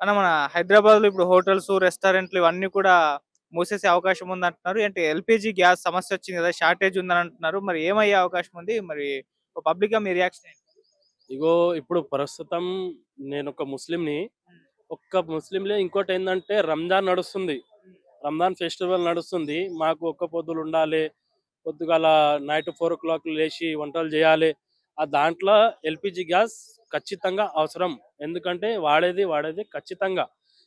అన్న మన హైదరాబాద్‌లో ఇప్పుడు హోటల్స్, రెస్టారెంట్లు ఇవన్నీ కూడా మూసేసే అవకాశం ఉందంటున్నారు. అంటే ఎల్‌పీజీ గ్యాస్ సమస్యొచ్చింది గదా! షార్టేజ్ ఉందని అంటున్నారు. మరి ఏమయ్యే అవకాశం ఉంది? మరి పబ్లిక్‌గా మీ రియాక్షన్ ఏంటి? ఇగో ఇప్పుడు ప్రస్తుతం నేనొక ముస్లింని. ఒక్క ముస్లింలే ఇంకోటేందంటే రంజాన్ నడుస్తుంది. రంజాన్ ఫెస్టివల్ నడుస్తుంది. మాకు ఒక్క పొద్దులుండాలే. పొద్దుగాల నైట్ 4:00 లేచి వంటలు జేయాలే. దాంట్లో ఎల్‌పీజీ గ్యాస్ ఖచ్చితంగా అవసరం. ఎందుకంటే వాడేది ఖచ్చితంగా.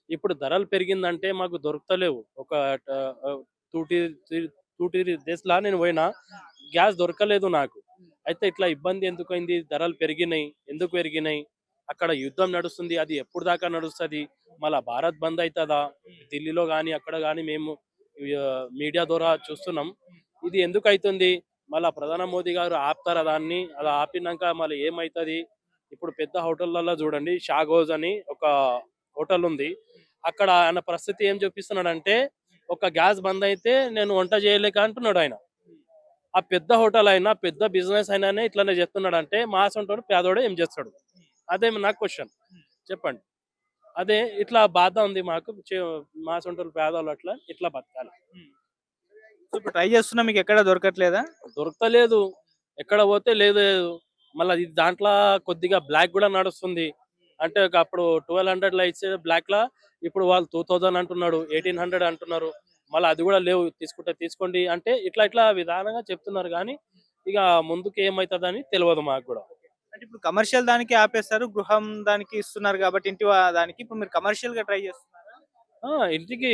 ఇప్పుడు ధరలు పెరిగిందంటే మాకు దొరుకుతలేవు. ఒక ట ఆహ్, 2 డేస్‌లా నేను పోయినా గ్యాస్ దొరకలేదు నాకు. అయితే ఇట్లా ఇబ్బంది ఎందుకైంది? ధరలు పెరిగినయి. ఎందుకు పెరిగినయి? అక్కడ యుద్ధం నడుస్తుంది. అది ఎప్పటిదాకా నడుస్తది? మళ్ళా భారత్ బంద్ అయితదా? ఢిల్లీలో గాని, అక్కడ గాని మేము మీడియా ద్వారా చూస్తున్నాం. ఇది ఎందుకైతుంది? మళ్ళా ప్రధాని మోదీ గారు ఆపుతారా దాన్ని? అలా ఆపినంక మళ్ళీ ఏమైతది? ఇప్పుడు పెద్ద హోటళ్ళలో చూడండి 'షాగోజ్' అని ఒక హోటల్ ఉంది. అక్కడ ఆయన పరిస్థితి ఏం చూపిస్తున్నాడంటే, ఒక గ్యాస్ బంద్ అయితే నేను వంట చేయలేక అంటున్నాడు ఆయన. ఆ పెద్ద హోటల్ అయినా, పెద్ద బిజినెస్ అయినానే ఇట్లనే చెప్తున్నాడంటే, మా అసంటోడు పేదోడు ఏం చేస్తాడు? అదే నా క్వెషన్. చెప్పండి. అదే ఇట్లా బాధ ఉంది మాకు. మా అసంటోళ్ళు పేదోళ్ళు ఇట్లా బతకాలి. హ్మ్. సో, ఇప్పుడు ట్రై చేస్తున్నా మీకెక్కడ దొరకట్లేదా? దొరకతలేదు. ఎక్కడ పోతే లేదు. మళ్ళా ఇది దాంట్ల కొద్దిగా బ్లాక్ గూడా నడుస్తుంది. అంటే అప్పుడు 1200ల ఇచ్చే బ్లాక్‌ల ఇప్పుడు వాళ్ళు 2000 అంటున్నాడు. 1800 అంటున్నారు. మళ్ళా అది గూడా లేవు. తీసుకుంటే తీసుకోండి అంటే ఇట్లా విధానంగా చెప్తున్నారు గానీ, ఇగ ముందుకు ఏమైతదని తెలవదు మాకు గూడా. అంటే ఇప్పుడు కమర్షియల్ దానికి ఆపేసారు. గృహం దానికి ఇస్తున్నారు గాబట్టి దానికి ఇప్పుడు మీరు కమర్షియల్‌గా ట్రై చేస్తున్నారా? ఇంటికి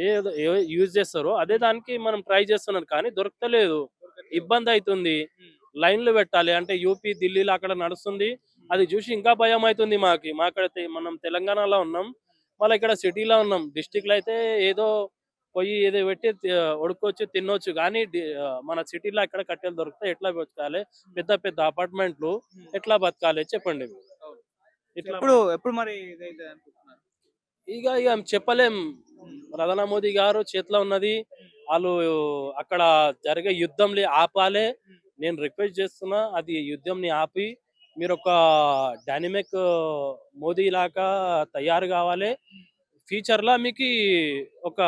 ఏదో యూజ్ చేస్తారో అదే దానికి మనం ట్రై చేస్తున్నాం కానీ దొరకతలేదు. దొరకట్లేదు. ఇబ్బందయితుంది. హ్మ్. లైన్‌లు పెట్టాలి. అంటే యూపీ, ఢిల్లీలో అక్కడ నడుస్తుంది. అది జూసి ఇంకా భయమైతుంది మాకి. మనం తెలంగాణలో ఉన్నాం. మళ్ళా ఇక్కడ సిటీలో ఉన్నాం. డిస్ట్రిక్ట్‌లో అయితే ఏదో పొయ్యి ఏదో పెట్టి వండుకోవచ్చు, తినొచ్చు. కానీ మన సిటీలో ఎక్కడ కట్టెలు దొరుకుతాయి? ఎట్లా బతకాలే? హ్మ్. పెద్ద పెద్ద అపార్ట్‌మెంట్‌లు హ్మ్. ఎట్లా బతకాలి చెప్పండి మీరు? అవును. సో, ఇట్లా ఎప్పుడు మరి ఇదైతదనుకుంటున్నారు? ఇగ చెప్పలేం. హ్మ్. ప్రధాని మోదీ గారు చేతిలో ఉన్నది. హ్మ్. ఆళ్ళు అక్కడ జరిగే యుద్ధంని ఆపాలే. హ్మ్. నేను రిక్వెస్ట్ చేస్తున్నా. అది యుద్ధంని ఆపి మీరొక డైనమిక్ మోదీ లాగా తయారు గావాలే. హ్మ్. ఫ్యూచర్‌ల మీకి ఒక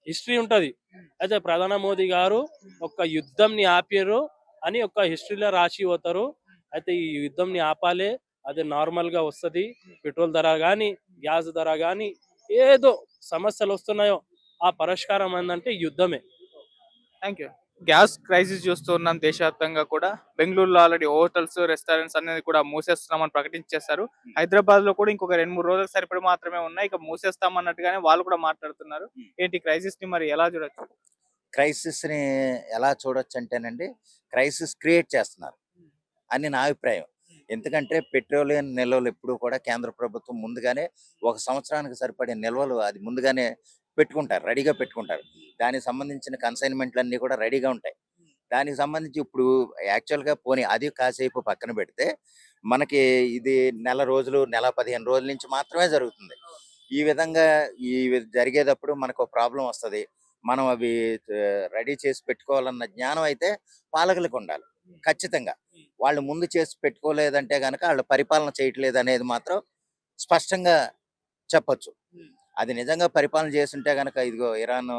హిస్టరీ ఉంటది. హ్మ్. అయితే ప్రధాని మోదీ గారు హ్మ్. ఒక యుద్ధంని ఆపిర్రు అని ఒక హిస్టరీలో రాసి పోతారు. హ్మ్. అయితే ఈ యుద్ధంని ఆపాలే. అది నార్మల్‌గా వస్తది. హ్మ్. పెట్రోల్ ధర గాని, హ్మ్. గ్యాస్ ధర గాని ఏదో సమస్యలొస్తున్నాయో ఆ పరిష్కారం ఏందంటే యుద్ధమే. Thank you. గ్యాస్ క్రైసిస్ చూస్తూ ఉన్నాం దేశవ్యాప్తంగా కూడా. బెంగుళూరులో ఆల్రెడీ హోటల్స్, రెస్టారెంట్స్ అనేది కూడా మూసేస్తున్నామని ప్రకటించేశారు. హ్మ్. హైదరాబాద్‌లో కూడా ఇంకొక 2, 3 రోజులకు సరిపడా మాత్రమే ఉన్నాయి. ఇక మూసేస్తామన్నట్టుగానే వాళ్ళు కూడా మాట్లాడుతున్నారు. హ్మ్. ఏంటి క్రైసిస్‌ని మరి ఎలా చూడొచ్చు? క్రైసిస్‌ని ఎలా చూడొచ్చంటేనండి, క్రైసిస్ క్రియేట్ చేస్తున్నారు హ్మ్. అని నా అభిప్రాయం. హ్మ్. ఎందుకంటే పెట్రోలియం నిల్వలు ఎప్పుడూ కూడా కేంద్ర ప్రభుత్వం ముందుగానే ఒక సంవత్సరానికి సరిపడే నిల్వలు అది ముందుగానే పెట్టుకుంటారు. రెడీగా పెట్టుకుంటారు. దానికి సంబంధించిన కన్సైన్‌మెంట్‌లన్నీ కూడా రెడీగా ఉంటాయి. హ్మ్. దానికి సంబంధించి ఇప్పుడు యాక్చువల్‌గా పోనీ అది కాసేపు పక్కన పెడితే, మనకి ఇది నెల రోజులు, నెల 15 రోజుల నుంచి మాత్రమే జరుగుతుంది. అవును. ఈ విధంగా జరిగేటప్పుడు మనకో ప్రాబ్లమ్ వస్తది. మనం అవి రెడీ చేసి పెట్టుకోవాలన్న జ్ఞానం అయితే పాలకులకుండాలి. హ్మ్. ఖచ్చితంగా. హ్మ్. వాళ్ళు ముందు చేసి పెట్టుకోలేదంటే గనక ఆళ్ళు పరిపాలన చేయట్లేదనేది మాత్రం స్పష్టంగా చెప్పొచ్చు. హ్మ్. అది నిజంగా పరిపాలన చేసుంటే గనక ఇదిగో ఇరాను,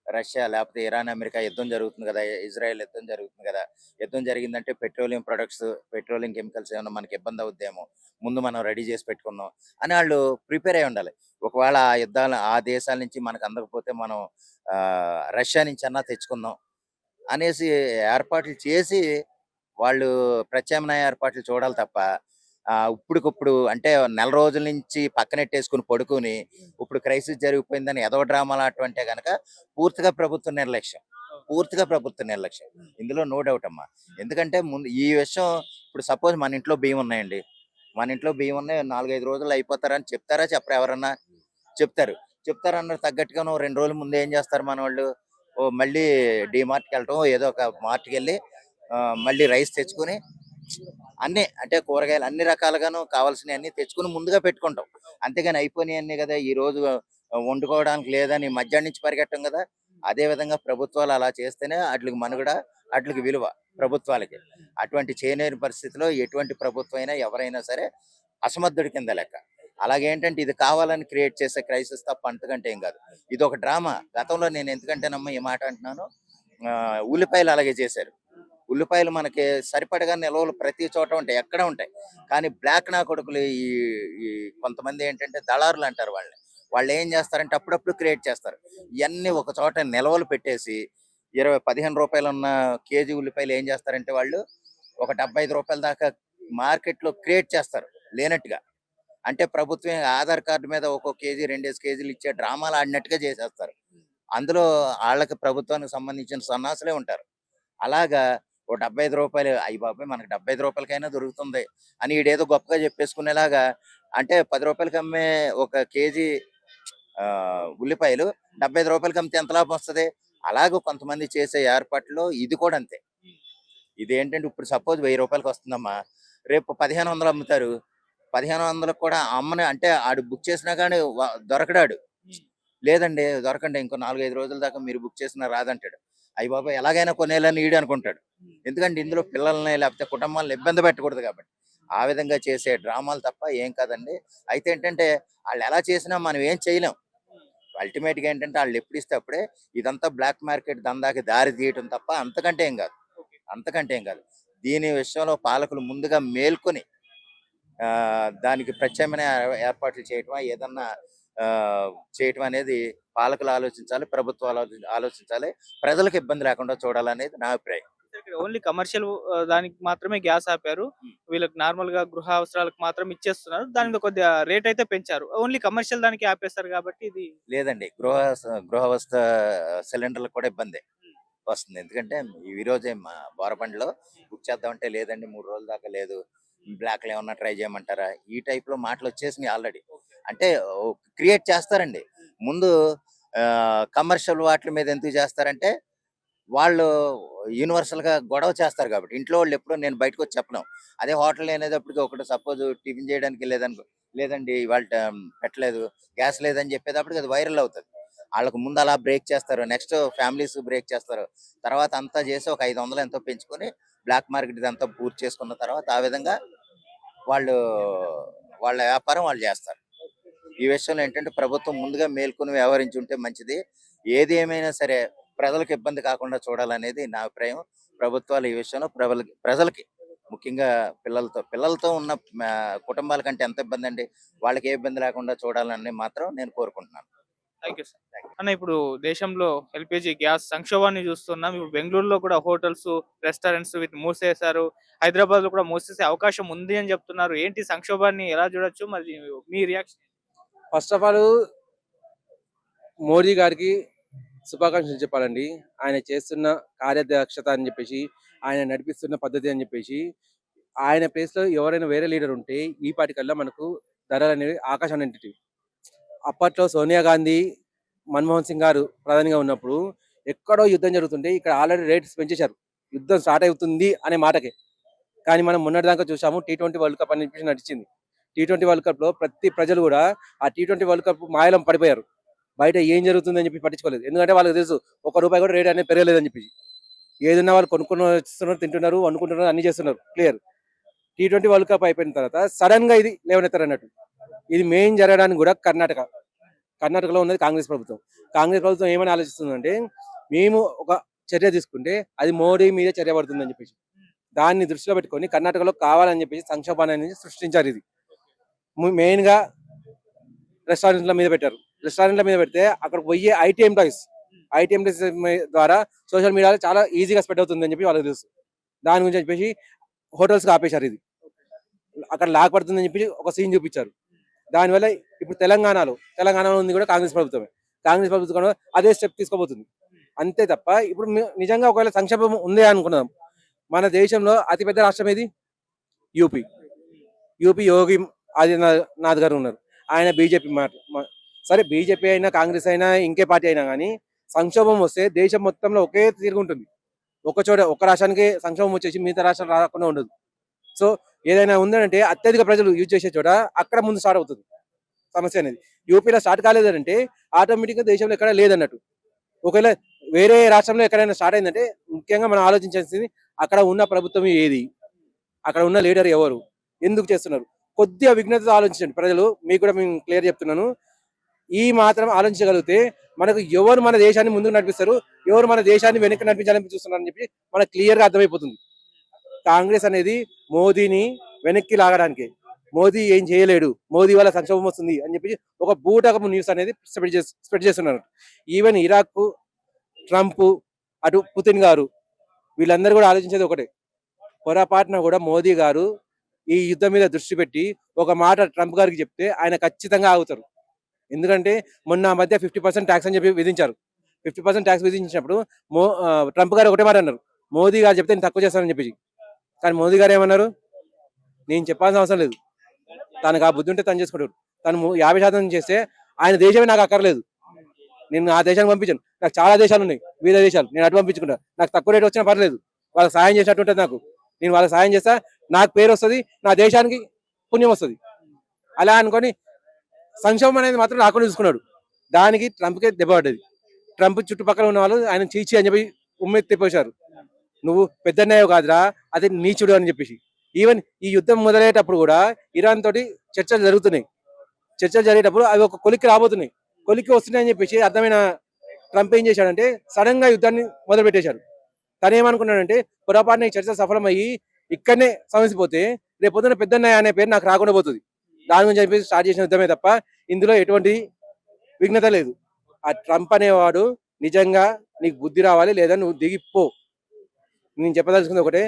రష్యా లేపోతే ఇరాన్, అమెరికా యుద్ధం జరుగుతుంది గదా! ఇజ్రాయెల్ యుద్ధం జరుగుతుంది గదా! యుద్ధం జరిగిందంటే పెట్రోలియం ప్రొడక్ట్స్, పెట్రోలియం కెమికల్స్ ఏమన్నా మనకి ఇబ్బందవుద్దేమో! ముందు మనం రెడీ చేసి పెట్టుకుందాం అని ఆళ్ళు ప్రిపేర్ అయ్యి ఉండాలి. ఒకవేళ ఆ యుద్ధాలు ఆ దేశాల నుంచి మనకు అందకపోతే మనం రష్యా నుంచన్నా తెచ్చుకుందాం అనేసి ఏర్పాట్లు చేసి వాళ్ళు ప్రత్యామ్నాయ ఏర్పాట్లు చూడాలి తప్ప ఇప్పుడుకిప్పుడు అంటే నెల రోజుల నుంచి పక్కనెట్టేసుకొని పడుకొని హ్మ్. ఇప్పుడు క్రైసిస్ జరిగిపోయిందని ఎదవ డ్రామాలాడటం అంటే గనక పూర్తిగా ప్రభుత్వ నిర్లక్ష్యం. అవును. పూర్తిగా ప్రభుత్వ నిర్లక్ష్యం. హ్మ్. ఇందులో నో డౌట్ అమ్మా. హ్మ్. ఎందుకంటే ముందు ఈ విషయం ఇప్పుడు సపోజ్ మన ఇంట్లో బియ్యం ఉన్నాయండి. మన ఇంట్లో బియ్యం ఉన్నాయి 4, 5 రోజుల్లో అయిపోతారని చెప్తారా? చెప్పరా ఎవరన్నా? హ్మ్. చెప్తారు. చెప్తారన్నారు తగ్గట్టుగాను 2 రోజుల ముందు ఏం చేస్తారు మనోళ్ళు? ఓహ్! మళ్ళీ డీమార్ట్‌కెళ్ళటం ఏదో ఒక మార్ట్‌కెళ్ళి మళ్ళీ రైస్ తెచ్చుకొని అన్నీ అంటే కూరగాయలు అన్ని రకాలుగాను కావాల్సినయన్నీ తెచ్చుకొని ముందుగా పెట్టుకుంటాం. అవును. అంతేగాని అయిపోయినయన్నీ గదా! ఈరోజు వండుకోవడానికి లేదని మధ్యాహ్నం నుంచి పరిగెట్టం గదా! హ్మ్. అదే విధంగా ప్రభుత్వాలు అలా చేస్తేనే ఆట్లికి మనుగడ, ఆట్లికి విలువ హ్మ్. ప్రభుత్వాలకి. హ్మ్. అటువంటి చేయలేని పరిస్థితిలో ఎటువంటి ప్రభుత్వం అయినా ఎవరైనా సరే అసమర్థుడి కింద లెక్క. అలాగేంటంటే ఇది కావాలని క్రియేట్ చేసే క్రైసిస్ తప్ప అంతకంటే ఏం కాదు. ఇది ఒక డ్రామా. గతంలో నేను ఎందుకంటేనమ్మా ఈ మాట అంటున్నాను, ఉల్లిపాయలు అలాగే చేశారు. ఉల్లిపాయలు మనకి సరిపడగా నిల్వలు ప్రతి చోట ఉంటాయి, ఎక్కడ ఉంటాయి. కానీ బ్లాక్ నా కొడుకులు ఈ ఈ కొంతమంది ఏంటంటే దళారులు అంటారు వాళ్ళని. వాళ్ళు ఏం చేస్తారంటే అప్పుడప్పుడు క్రియేట్ చేస్తారు. ఇవన్నీ ఒక చోట నిల్వలు పెట్టేసి 15 రూపాయలు ఉన్న కేజీ ఉల్లిపాయలు ఏం చేస్తారంటే వాళ్ళు ఒక 75 రూపాయల దాకా మార్కెట్లో క్రియేట్ చేస్తారు లేనట్టుగా. అంటే ప్రభుత్వం ఆధార్ కార్డు మీద ఒక్కో కేజీ 2 కేజీలు ఇచ్చే డ్రామాలు ఆడినట్టుగా చేసేస్తారు. అందులో వాళ్ళకి ప్రభుత్వానికి సంబంధించిన సన్నాసులే ఉంటారు. అలాగా ఓ 75 రూపాయలు, అయ్య బాబోయ్ మనకి 75 రూపాయలకైనా దొరుకుతుంది అని ఈడేదో గొప్పగా చెప్పేసుకునేలాగా, అంటే 10 రూపాయలకి అమ్మే ఒక కేజీ ఉల్లిపాయలు 75 రూపాయలకి అమ్మితే ఎంత లాభం వస్తుంది? అలాగే కొంతమంది చేసే ఏర్పాట్లో ఇది కూడా అంతే. ఇదేంటంటే ఇప్పుడు సపోజ్ 1000 రూపాయలకి వస్తుందమ్మా, రేపు 1500 అమ్ముతారు. 1500 కూడా అమ్మని అంటే ఆడు బుక్ చేసినా కానీ దొరకడాడు. లేదండి దొరకండి, ఇంకో 4-5 రోజుల దాకా మీరు బుక్ చేసినా రాదంటాడు. అయ్య బాబా ఎలాగైనా కొనేయాలని ఈడు అనుకుంటాడు. ఎందుకంటే ఇందులో పిల్లల్ని లేకపోతే కుటుంబాలను ఇబ్బంది పెట్టకూడదు కాబట్టి. ఆ విధంగా చేసే డ్రామాలు తప్ప ఏం కాదండి. అయితే ఏంటంటే వాళ్ళు ఎలా చేసినా మనం ఏం చేయలేం. అల్టిమేట్గా ఏంటంటే వాళ్ళు ఎప్పుడు ఇస్తే అప్పుడే ఇదంతా బ్లాక్ మార్కెట్ దందాకి దారి తీయటం తప్ప అంతకంటే ఏం కాదు. అంతకంటే ఏం కాదు. దీని విషయంలో పాలకులు ముందుగా మేల్కొని దానికి ప్రత్యామ్నాయ ఏర్పాట్లు చేయటం, ఏదన్నా చేయటం అనేది పాలకులు ఆలోచించాలి, ప్రభుత్వాలు ఆలోచించాలి. ప్రజలకు ఇబ్బంది లేకుండా చూడాలనేది నా అభిప్రాయం. ఓన్లీ కమర్షియల్ దానికి మాత్రమే గ్యాస్ ఆపారు. వీళ్ళకి నార్మల్ గా గృహ అవసరాలకు మాత్రం ఇచ్చేస్తున్నారు. దాని మీద కొద్దిగా రేట్ అయితే పెంచారు. ఓన్లీ కమర్షియల్ దానికి ఆపేస్తారు కాబట్టి ఇది లేదండి, గృహవస్థ సిలిండర్లకు కూడా ఇబ్బంది వస్తుంది. ఎందుకంటే ఈ రోజే మా బోరబండిలో బుక్ చేద్దామంటే లేదండి 3 రోజుల దాకా లేదు, బ్లాక్ లో ఏమన్నా ట్రై చేయమంటారా, ఈ టైప్ లో మాటలు వచ్చేసినాయి ఆల్రెడీ. అంటే క్రియేట్ చేస్తారండి ముందు. కమర్షియల్ వాటి మీద ఎందుకు చేస్తారంటే వాళ్ళు యూనివర్సల్ గా గొడవ చేస్తారు కాబట్టి. ఇంట్లో వాళ్ళు ఎప్పుడో నేను బయటకు వచ్చి చెప్పలేం. అదే హోటల్ అనేటప్పటికి ఒకటి సపోజ్ టిఫిన్ చేయడానికి లేదనుకో, లేదండి ఇవాళ పెట్టలేదు, గ్యాస్ లేదని చెప్పేటప్పటికి అది వైరల్ అవుతుంది. వాళ్ళకు ముందు అలా బ్రేక్ చేస్తారు, నెక్స్ట్ ఫ్యామిలీస్ బ్రేక్ చేస్తారు, తర్వాత అంతా చేసి ఒక 500 ఎంతో పెంచుకొని బ్లాక్ మార్కెట్ ఇదంతా పూర్తి చేసుకున్న తర్వాత ఆ విధంగా వాళ్ళు వాళ్ళ వ్యాపారం వాళ్ళు చేస్తారు. ఈ విషయంలో ఏంటంటే ప్రభుత్వం ముందుగా మేల్కొని వ్యవహరించి ఉంటే మంచిది. ఏది ఏమైనా సరే ప్రజలకు ఇబ్బంది కాకుండా చూడాలనేది నా అభిప్రాయం. ప్రభుత్వాలు ఈ విషయంలో ప్రజలకి ముఖ్యంగా పిల్లలతో ఉన్న కుటుంబాల కంటే ఎంత ఇబ్బంది అండి, వాళ్ళకి ఏ ఇబ్బంది లేకుండా చూడాలని మాత్రం నేను కోరుకుంటున్నాను. Thank you sir. అన్న ఇప్పుడు దేశంలో ఎల్పిజి గ్యాస్ సంక్షోభాన్ని చూస్తున్నాం. ఇప్పుడు బెంగళూరులో కూడా హోటల్స్, రెస్టారెంట్స్ మూసేశారు. హైదరాబాద్ లో కూడా మూసేసే అవకాశం ఉంది అని చెప్తున్నారు. ఏంటి సంక్షోభాన్ని ఎలా చూడొచ్చు? మరి మీ reaction? First of all Modi గారికి శుభాకాంక్షలు చెప్పాలండి. ఆయన చేస్తున్న కార్యదక్షత అని చెప్పేసి, ఆయన నడిపిస్తున్న పద్ధతి అని చెప్పేసి, ఆయన ప్లేస్ లో ఎవరైనా వేరే లీడర్ ఉంటే ఈ పాటికల్లా మనకు ధరలు అనేవి ఆకాశాన్ని అంటేటివి. అప్పట్లో సోనియా గాంధీ, మన్మోహన్ సింగ్ గారు ప్రధానిగా ఉన్నప్పుడు ఎక్కడో యుద్ధం జరుగుతుంటే ఇక్కడ ఆల్రెడీ రేట్స్ పెంచేశారు. యుద్ధం స్టార్ట్ అవుతుంది అనే మాటకే. కానీ మనం మొన్నటిదాకా చూసాము T20 వరల్డ్ కప్ అని చెప్పేసి నడిచింది. T20 వరల్డ్ కప్ లో ప్రతి ప్రజలు కూడా ఆ T20 వరల్డ్ కప్ మాయలో పడిపోయారు. బయట ఏం జరుగుతుందని చెప్పి పట్టించుకోలేదు. ఎందుకంటే వాళ్ళకి తెలుసు ₹1 కూడా రేట్ అనేది పెరగలేదని చెప్పి. ఏదున్నా వాళ్ళు కొనుక్కొని వస్తున్నారు, తింటున్నారు, వండుకుంటున్నారు, అన్ని చేస్తున్నారు. క్లియర్. T20 వరల్డ్ కప్ అయిపోయిన తర్వాత సడన్ గా ఇది లేవనెత్తారు అన్నట్టు. ఇది మెయిన్ జరగడానికి కూడా కర్ణాటకలో ఉన్నది కాంగ్రెస్ ప్రభుత్వం. కాంగ్రెస్ ప్రభుత్వం ఏమని ఆలోచిస్తుందంటే, మేము ఒక చర్య తీసుకుంటే అది మోడీ మీద చర్య పడుతుందని చెప్పేసి దాన్ని దృష్టిలో పెట్టుకొని కర్ణాటకలో కావాలని చెప్పేసి సంక్షోభాన్ని అనేది సృష్టించారు. ఇది మెయిన్ గా రెస్టారెంట్ల మీద పెట్టారు. రెస్టారెంట్ల మీద పెడితే అక్కడ పోయే ఐటీ ఎంప్లాయీస్ ద్వారా సోషల్ మీడియాలో చాలా ఈజీగా స్ప్రెడ్ అవుతుంది అని చెప్పి వాళ్ళకి తెలుసు. దాని గురించి చెప్పేసి హోటల్స్ ఆపేశారు. ఇది అక్కడ లాక్ పడుతుందని చెప్పి ఒక సీన్ చూపించారు. దానివల్ల ఇప్పుడు తెలంగాణలో ఉంది కూడా కాంగ్రెస్ ప్రభుత్వమే. కాంగ్రెస్ ప్రభుత్వం అదే స్టెప్ తీసుకోబోతుంది. అంతే తప్ప ఇప్పుడు నిజంగా ఒకవేళ సంక్షేమం ఉంది అనుకున్నాం, మన దేశంలో అతిపెద్ద రాష్ట్రం ఏది? యూపీ. యోగి ఆదిత్యనాథ్ గారు ఉన్నారు. ఆయన బీజేపీ సరే, బీజేపీ అయినా కాంగ్రెస్ అయినా ఇంకే పార్టీ అయినా కానీ సంక్షోభం వస్తే దేశం మొత్తంలో ఒకే తిరుగుంటుంది. ఒక రాష్ట్రానికి సంక్షోభం వచ్చేసి మిగతా రాష్ట్రాలు రాకుండా ఉండదు. సో ఏదైనా ఉందంటే అత్యధిక ప్రజలు యూజ్ చేసే చోట అక్కడ ముందు స్టార్ట్ అవుతుంది సమస్య అనేది. యూపీలో స్టార్ట్ కాలేదంటే ఆటోమేటిక్గా దేశంలో ఎక్కడ లేదన్నట్టు. ఒకవేళ వేరే రాష్ట్రంలో ఎక్కడైనా స్టార్ట్ అయిందంటే ముఖ్యంగా మనం ఆలోచించాల్సింది అక్కడ ఉన్న ప్రభుత్వం ఏది, అక్కడ ఉన్న లీడర్ ఎవరు, ఎందుకు చేస్తున్నారు. కొద్దిగా విఘ్నతతో ఆలోచించండి ప్రజలు. మీకు కూడా మేము క్లియర్ చెప్తున్నాను. ఈ మాత్రం ఆలోచించగలిగితే మనకు ఎవరు మన దేశాన్ని ముందుకు నడిపిస్తారు, ఎవరు మన దేశాన్ని వెనక్కి నడిపించాలని చూస్తున్నారని చెప్పి మనకు క్లియర్ గా అర్థమైపోతుంది. కాంగ్రెస్ అనేది మోదీని వెనక్కి లాగడానికి, మోదీ ఏం చేయలేడు, మోదీ వల్ల సంక్షోభం వస్తుంది అని చెప్పి ఒక బూటకపు న్యూస్ అనేది స్ప్రెడ్ చేస్తున్నారు. ఈవెన్ ఇరాక్, ట్రంప్, అటు పుతిన్ గారు, వీళ్ళందరూ కూడా ఆలోచించేది ఒకటే. పొరపాటున కూడా మోదీ గారు ఈ యుద్ధం మీద దృష్టి పెట్టి ఒక మాట ట్రంప్ గారికి చెప్తే ఆయన ఖచ్చితంగా ఆగుతారు. ఎందుకంటే మొన్న మధ్య 50% ట్యాక్స్ అని చెప్పి విధించారు. 50% ట్యాక్స్ విధించినప్పుడు ట్రంప్ గారు ఒకటే మాట అన్నారు, మోదీ గారు చెప్తే నేను తక్కువ చేస్తానని చెప్పి. కానీ మోదీ గారు ఏమన్నారు, నేను చెప్పాల్సిన అవసరం లేదు, తనకు ఆ బుద్ధి ఉంటే తను చేసుకుంటాడు. తను 50% చేస్తే ఆయన దేశమే నాకు అక్కర్లేదు, నేను ఆ దేశానికి పంపించాను, నాకు చాలా దేశాలు ఉన్నాయి, వివిధ దేశాలు, నేను అటు పంపించుకుంటా, నాకు తక్కువ రేట్ వచ్చినా పర్లేదు, వాళ్ళకి సాయం చేసినట్టు ఉంటుంది నాకు, నేను వాళ్ళకి సాయం చేస్తా, నాకు పేరు వస్తుంది, నా దేశానికి పుణ్యం వస్తుంది. అలా అనుకొని సంక్షోభం అనేది మాత్రం రాకుండా చూసుకున్నాడు. దానికి ట్రంప్కే దెబ్బ పడ్డది. ట్రంప్ చుట్టుపక్కల ఉన్న వాళ్ళు ఆయన చీచి అని చెప్పి ఉమ్మెత్తిపోశారు, నువ్వు పెద్దన్నయ్య కాదురా, అదే నీచుడు అని చెప్పేసి. ఈవెన్ ఈ యుద్ధం మొదలయ్యేటప్పుడు కూడా ఇరాన్ తోటి చర్చలు జరుగుతున్నాయి. చర్చలు జరిగేటప్పుడు అవి ఒక కొలిక్కి రాబోతున్నాయి, కొలిక్కి వస్తున్నాయి అని చెప్పేసి అర్థమైన ట్రంప్ ఏం చేశాడంటే సడన్ గా యుద్ధాన్ని మొదలు పెట్టేశాడు. తను ఏమనుకున్నాడంటే పొరపాటున ఈ చర్చ సఫలమయ్యి ఇక్కడనే సమసిపోతే రేపు పొద్దున పెద్దన్నయ్య అనే పేరు నాకు రాకుండా పోతుంది, దాని గురించి చెప్పేసి స్టార్ట్ చేసిన యుద్ధమే తప్ప ఇందులో ఎటువంటి విఘ్నత లేదు. ఆ ట్రంప్ అనేవాడు నిజంగా నీకు బుద్ధి రావాలి, లేదా నువ్వు దిగిపో. నేను చెప్పదలుచుకుంది ఒకటే,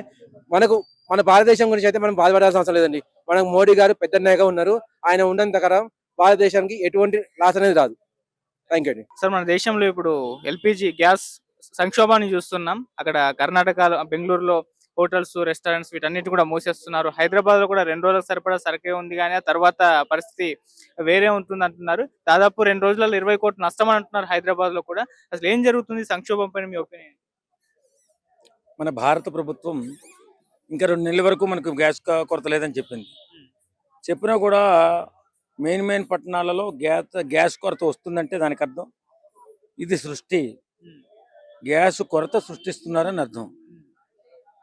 మన భారతదేశం గురించి అయితే మనం బాధపడాల్సిన అవసరం లేదండి. మనకు మోడీ గారు పెద్దన్నయ్యగా ఉన్నారు, ఆయన ఉన్నంత కాలం భారతదేశానికి ఎటువంటి లాస్ అనేది రాదు. థ్యాంక్ యూ అండి. సార్, మన దేశంలో ఇప్పుడు ఎల్పిజి గ్యాస్ సంక్షోభాన్ని చూస్తున్నాం. అక్కడ కర్ణాటకలో, బెంగళూరులో హోటల్స్, రెస్టారెంట్స్ వీటన్నిటి కూడా మూసేస్తున్నారు. హైదరాబాద్ లో కూడా 2 రోజులకు సరిపడా సరికే ఉంది, కానీ ఆ తర్వాత పరిస్థితి వేరే ఉంటుంది అంటున్నారు. దాదాపు 2 రోజులలో 20 కోట్ల నష్టం అని అంటున్నారు హైదరాబాద్ లో కూడా. అసలు ఏం జరుగుతుంది సంక్షోభం పైన మీ ఒపీనియన్? మన భారత ప్రభుత్వం ఇంకా 2 నెలల వరకు మనకు గ్యాస్ కొరత లేదని చెప్పింది. చెప్పినా కూడా మెయిన్ పట్టణాలలో గ్యాస్ కొరత వస్తుందంటే దానికి అర్థం ఇది సృష్టి, గ్యాస్ కొరత సృష్టిస్తున్నారని అర్థం.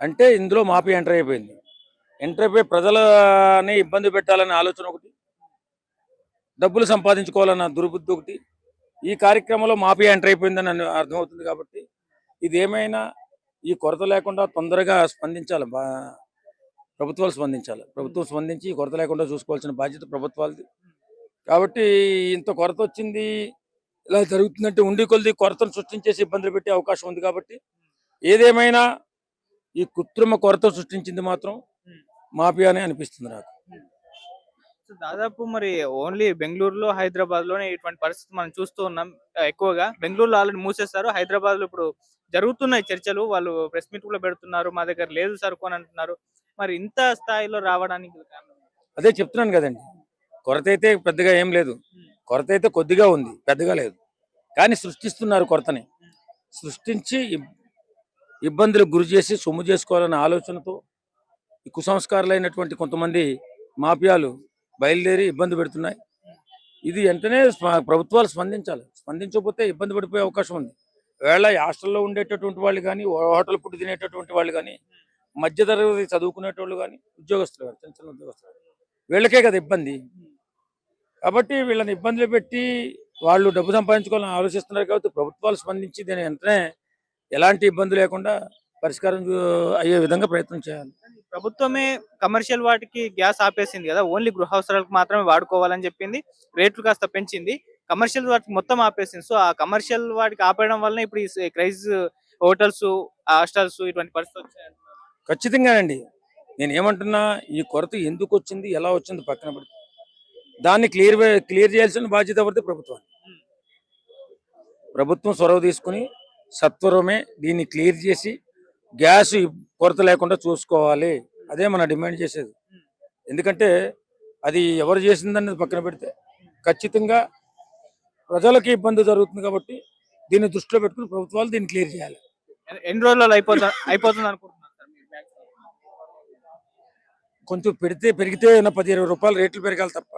అంటే ఇందులో మాఫీ ఎంటర్ అయిపోయింది. ఎంటర్ అయిపోయి ప్రజలని ఇబ్బంది పెట్టాలనే ఆలోచన ఒకటి, డబ్బులు సంపాదించుకోవాలన్న దుర్బుద్ధి ఒకటి, ఈ కార్యక్రమంలో మాఫీ ఎంటర్ అయిపోయిందని అర్థమవుతుంది. కాబట్టి ఇది ఏమైనా ఈ కొరత లేకుండా తొందరగా స్పందించాలి, ప్రభుత్వాలు స్పందించాలి. ప్రభుత్వం స్పందించి ఈ కొరత లేకుండా చూసుకోవాల్సిన బాధ్యత ప్రభుత్వాలది. కాబట్టి ఇంత కొరత వచ్చింది, ఇలా జరుగుతుందంటే ఉండి కొద్ది కొరతను సృష్టించేసి ఇబ్బందులు పెట్టే అవకాశం ఉంది. కాబట్టి ఏదేమైనా ఈ కృత్రిమ కొరత సృష్టించింది మాత్రం మాఫియానే అనిపిస్తుంది నాకు. దాదాపు మరి ఓన్లీ బెంగళూరులో, హైదరాబాద్ లోనే ఇటువంటి పరిస్థితి మనం చూస్తూ ఉన్నాం. ఎక్కువగా బెంగళూరులో ఆల్రెడీ మూసేస్తారు, హైదరాబాద్ లో ఇప్పుడు జరుగుతున్నాయి చర్చలు. వాళ్ళు ప్రెస్ మీట్ కూడా పెడుతున్నారు, మా దగ్గర లేదు సరుకు అని అంటున్నారు. మరి ఇంత స్థాయిలో రావడానికి కారణం? అదే చెప్తున్నాను కదండి, కొరత అయితే పెద్దగా ఏం లేదు, కొరత అయితే కొద్దిగా ఉంది, పెద్దగా లేదు. కానీ సృష్టిస్తున్నారు, కొరతని సృష్టించి ఇబ్బందులకు గురి చేసి సొమ్ము చేసుకోవాలనే ఆలోచనతో ఈ కుసంస్కారాలైనటువంటి కొంతమంది మాఫియాలు బయలుదేరి ఇబ్బంది పెడుతున్నాయి. ఇది వెంటనే ప్రభుత్వాలు స్పందించాలి, స్పందించకపోతే ఇబ్బంది పడిపోయే అవకాశం ఉంది. వేళ హాస్టల్లో ఉండేటటువంటి వాళ్ళు కానీ, హోటల్ ఫుడ్ తినేటటువంటి వాళ్ళు కానీ, మధ్యతరగతి చదువుకునేటోళ్ళు కానీ, ఉద్యోగస్తులు కానీ, చిన్న చిన్న ఉద్యోగస్తులు, వీళ్ళకే కదా ఇబ్బంది. కాబట్టి వీళ్ళని ఇబ్బందులు పెట్టి వాళ్ళు డబ్బు సంపాదించుకోవాలని ఆలోచిస్తున్నారు. కాబట్టి ప్రభుత్వాలు స్పందించి దీని వెంటనే ఎలాంటి ఇబ్బంది లేకుండా పరిష్కారం అయ్యే విధంగా ప్రయత్నం చేయాలి. ప్రభుత్వమే కమర్షియల్ వాటికి గ్యాస్ ఆపేసింది కదా, ఓన్లీ గృహ అవసరాలకు మాత్రమే వాడుకోవాలని చెప్పింది, రేట్లు కాస్త పెంచింది. కమర్షియల్ వాటికి మొత్తం ఆపేసింది. సో ఆ కమర్షియల్ వాటికి ఆపేయడం వల్ల ఇప్పుడు ఈ క్రైజ్ హోటల్స్, హాస్టల్స్ ఇటువంటి పరిస్థితులు వచ్చాయి. ఖచ్చితంగానండి. నేను ఏమంటున్నా, ఈ కొరత ఎందుకు వచ్చింది, ఎలా వచ్చింది పక్కన పెడితే దాన్ని క్లియర్ చేయాల్సిన బాధ్యత ఎవరిది? ప్రభుత్వం. ప్రభుత్వం చొరవ తీసుకుని సత్వరమే దీన్ని క్లియర్ చేసి గ్యాస్ కొరత లేకుండా చూసుకోవాలి. అదే మన డిమాండ్ చేసేది. ఎందుకంటే అది ఎవరు చేసిందనేది పక్కన పెడితే ఖచ్చితంగా ప్రజలకి ఇబ్బంది జరుగుతుంది. కాబట్టి దీన్ని దృష్టిలో పెట్టుకుని ప్రభుత్వాలు దీన్ని క్లియర్ చేయాలి. ఎన్ని రోజుల్లో అయిపోతుంది అనుకుంటున్నారు? కొంచెం పెరిగితే 10-20 రూపాయలు రేట్లు పెరగాలి తప్ప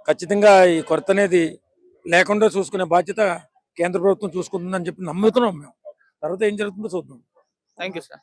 ఖచ్చితంగా ఈ కొరత అనేది లేకుండా చూసుకునే బాధ్యత కేంద్ర ప్రభుత్వం చూసుకుంటుందని చెప్పి నమ్ముతున్నాం మేము. తర్వాత ఏం జరుగుతుందో చూద్దాం. Thank you sir.